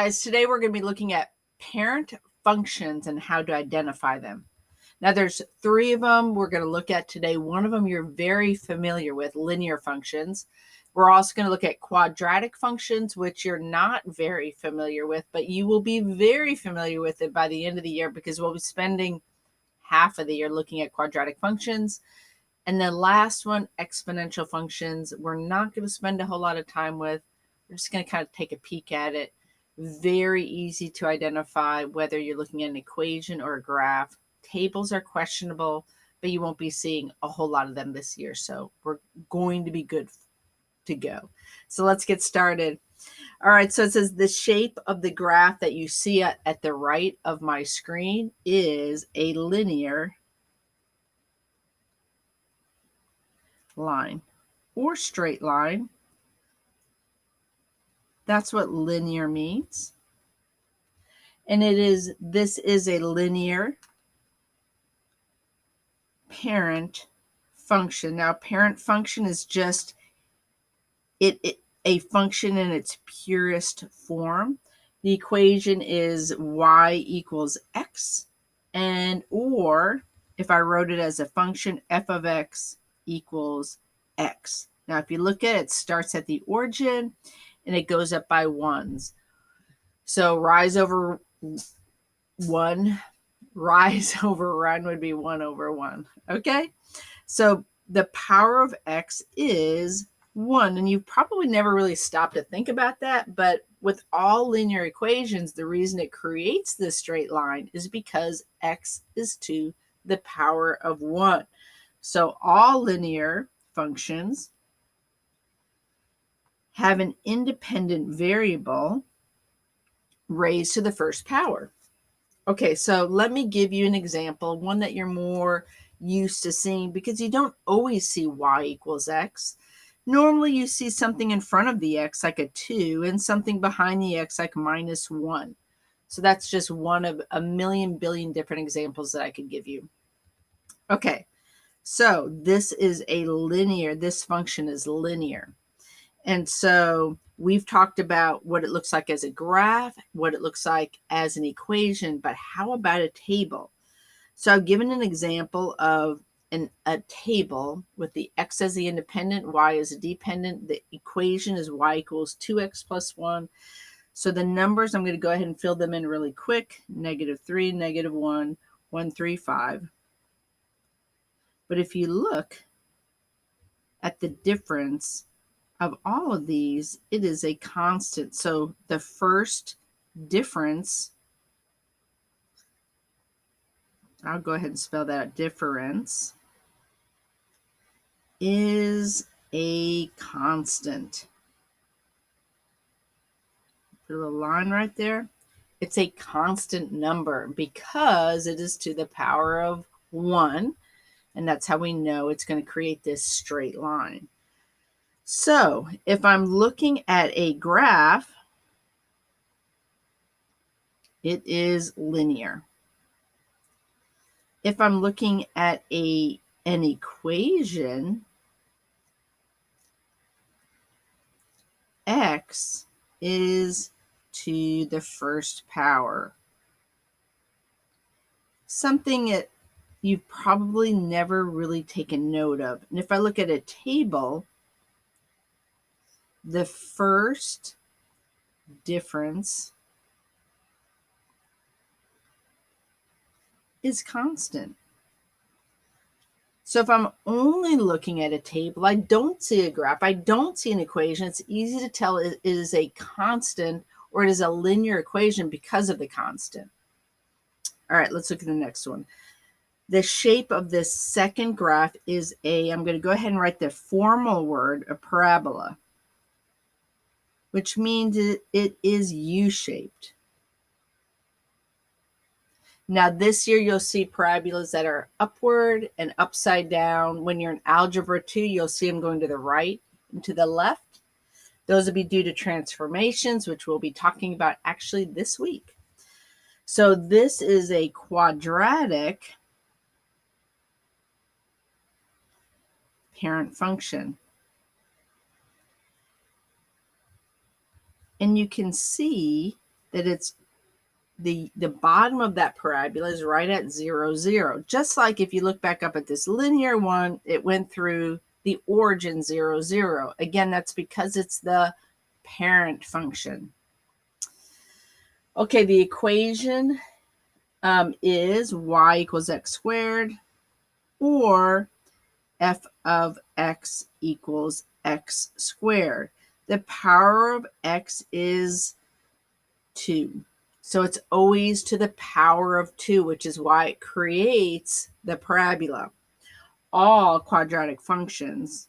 guys, today we're going to be looking at parent functions and how to identify them. Now there's 3 of them we're going to look at today. One of them you're very familiar with, linear functions. We're also going to look at quadratic functions, which you're not very familiar with, but you will be very familiar with it by the end of the year because we'll be spending half of the year looking at quadratic functions. And the last one, exponential functions, we're not going to spend a whole lot of time with. We're just going to kind of take a peek at it. Very easy to identify whether you're looking at an equation or a graph. Tables are questionable, but you won't be seeing a whole lot of them this year. So we're going to be good to go. So let's get started. All right, so it says the shape of the graph that you see at the right of my screen is a linear line or straight line. That's what linear means. And this is a linear parent function. Now, parent function is just a function in its purest form. The equation is y equals x, and or if I wrote it as a function, f of x equals x. Now, if you look at it, it starts at the origin and it goes up by ones. So rise over 1, rise over run would be 1 over 1. Okay, so the power of x is 1, and you've probably never really stopped to think about that, but with all linear equations, the reason it creates this straight line is because x is to the power of 1. So all linear functions have an independent variable raised to the first power. Okay, so let me give you an example, one that you're more used to seeing because you don't always see y equals x. Normally you see something in front of the x like a 2 and something behind the x like minus 1. So that's just one of a million billion different examples that I could give you. Okay, so this function is linear. And so we've talked about what it looks like as a graph, what it looks like as an equation, but how about a table? So I've given an example of a table with the x as the independent, y as a dependent. The equation is y equals 2x plus 1. So the numbers, I'm going to go ahead and fill them in really quick. -3, -1, 1, 3, 5. But if you look at the difference of all of these, it is a constant. So the first difference, I'll go ahead and spell that out, difference is a constant. Put a little line right there. It's a constant number because it is to the power of 1, and that's how we know it's going to create this straight line. So if I'm looking at a graph, it is linear. If I'm looking at an equation, x is to the first power. Something that you've probably never really taken note of. And if I look at a table, the first difference is constant. So if I'm only looking at a table, I don't see a graph, I don't see an equation, it's easy to tell it is a constant or it is a linear equation because of the constant. All right, let's look at the next one. The shape of this second graph is I'm going to go ahead and write the formal word, a parabola, which means it is U-shaped. Now this year you'll see parabolas that are upward and upside down. When you're in Algebra 2, you'll see them going to the right and to the left. Those will be due to transformations, which we'll be talking about actually this week. So this is a quadratic parent function. And you can see that it's the bottom of that parabola is right at 0, 0. Just like if you look back up at this linear one, it went through the origin 0, 0. Again, that's because it's the parent function. Okay, the equation is y equals x squared, or f of x equals x squared. The power of x is 2. So it's always to the power of 2, which is why it creates the parabola. All quadratic functions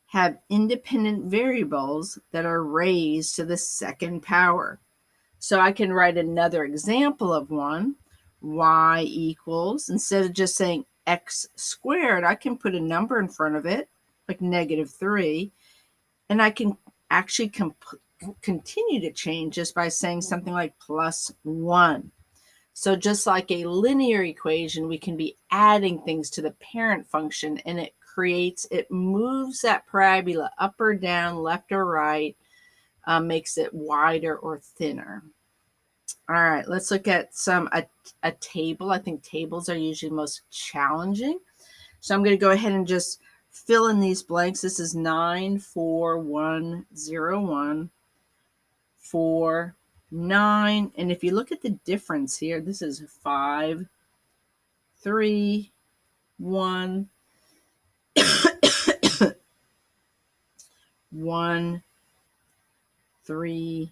have independent variables that are raised to the second power. So I can write another example of one. Y equals, instead of just saying x squared, I can put a number in front of it, like -3, and I can actually continue to change just by saying something like +1. So just like a linear equation, we can be adding things to the parent function, and it moves that parabola up or down, left or right, makes it wider or thinner. All right, let's look at a table. I think tables are usually most challenging. So I'm going to go ahead and just fill in these blanks. This is 94101 4 9. And if you look at the difference here, this is 5 3 1 1 3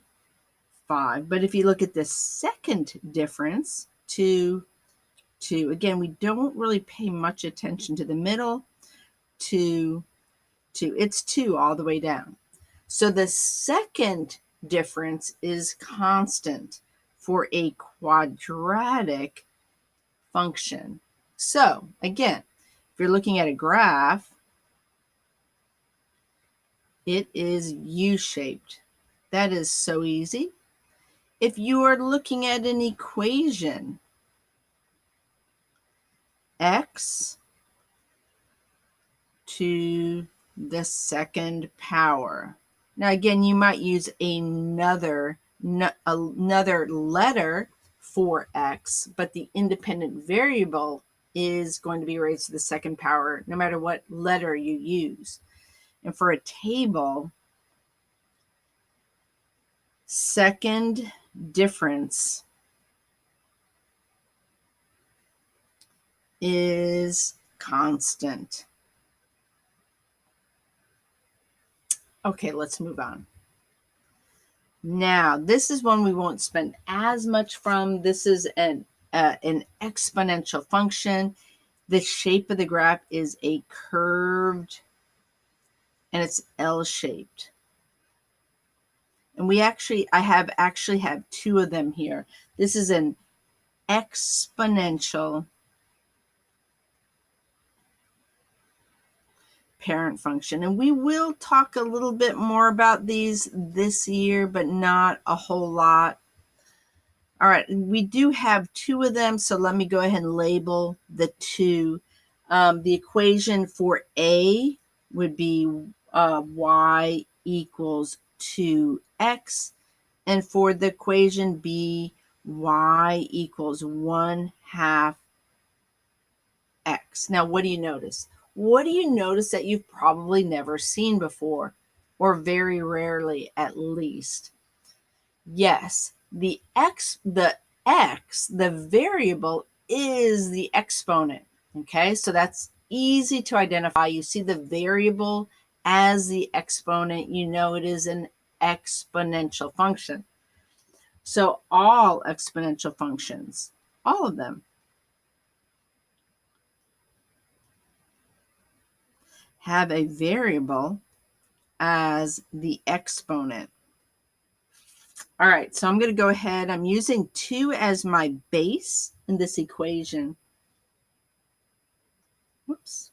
5. But if you look at the second difference, 2 2, again, we don't really pay much attention to the middle. 2 2, it's 2 all the way down. So the second difference is constant for a quadratic function. So again, if you're looking at a graph, it is U-shaped. That is so easy. If you are looking at an equation, x to the second power. Now again, you might use another letter for x, but the independent variable is going to be raised to the second power no matter what letter you use. And for a table, second difference is constant. Okay, let's move on. Now, this is one we won't spend as much from. This is an exponential function. The shape of the graph is a curved, and it's L-shaped. And I have two of them here. This is an exponential parent function. And we will talk a little bit more about these this year, but not a whole lot. All right, we do have two of them, so let me go ahead and label the two. The equation for A would be y equals 2x, and for the equation B, y equals 1/2 x. Now, what do you notice? What do you notice that you've probably never seen before, or very rarely at least? Yes, the variable is the exponent. Okay, so that's easy to identify. You see the variable as the exponent, you know it is an exponential function. So all exponential functions, all of them, have a variable as the exponent. All right, so I'm going to go ahead. I'm using 2 as my base in this equation. Whoops.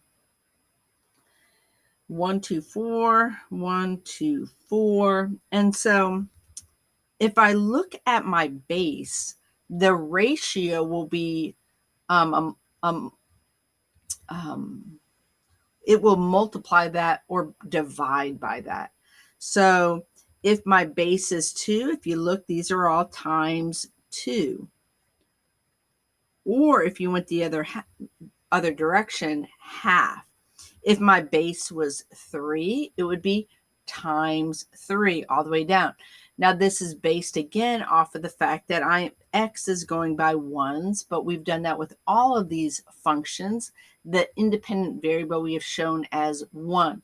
1, 2, 4, 1, 2, 4. And so if I look at my base, the ratio will be it will multiply that or divide by that. So if my base is 2, if you look, these are all times 2. Or if you went the other direction, half. If my base was 3, it would be times 3 all the way down. Now this is based again off of the fact that x is going by ones, but we've done that with all of these functions. The independent variable we have shown as 1.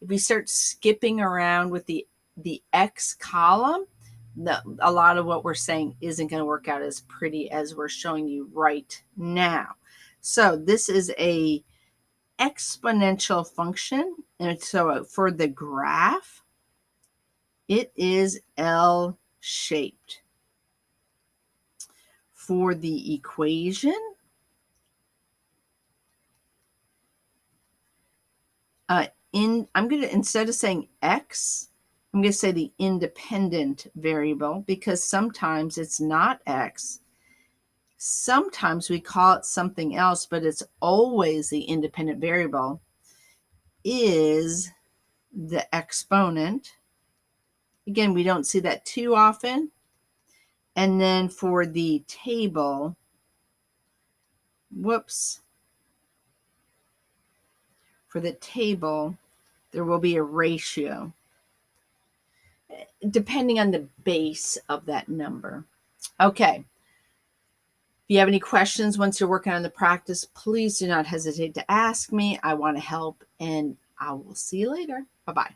If we start skipping around with the x column, a lot of what we're saying isn't going to work out as pretty as we're showing you right now. So this is a exponential function, and so for the graph, it is L-shaped. For the equation, I'm going to, instead of saying x, I'm going to say the independent variable, because sometimes it's not x. Sometimes we call it something else, but it's always the independent variable is the exponent. Again, we don't see that too often. And then for the table, for the table, there will be a ratio depending on the base of that number. Okay. If you have any questions once you're working on the practice, please do not hesitate to ask me. I want to help, and I will see you later. Bye-bye.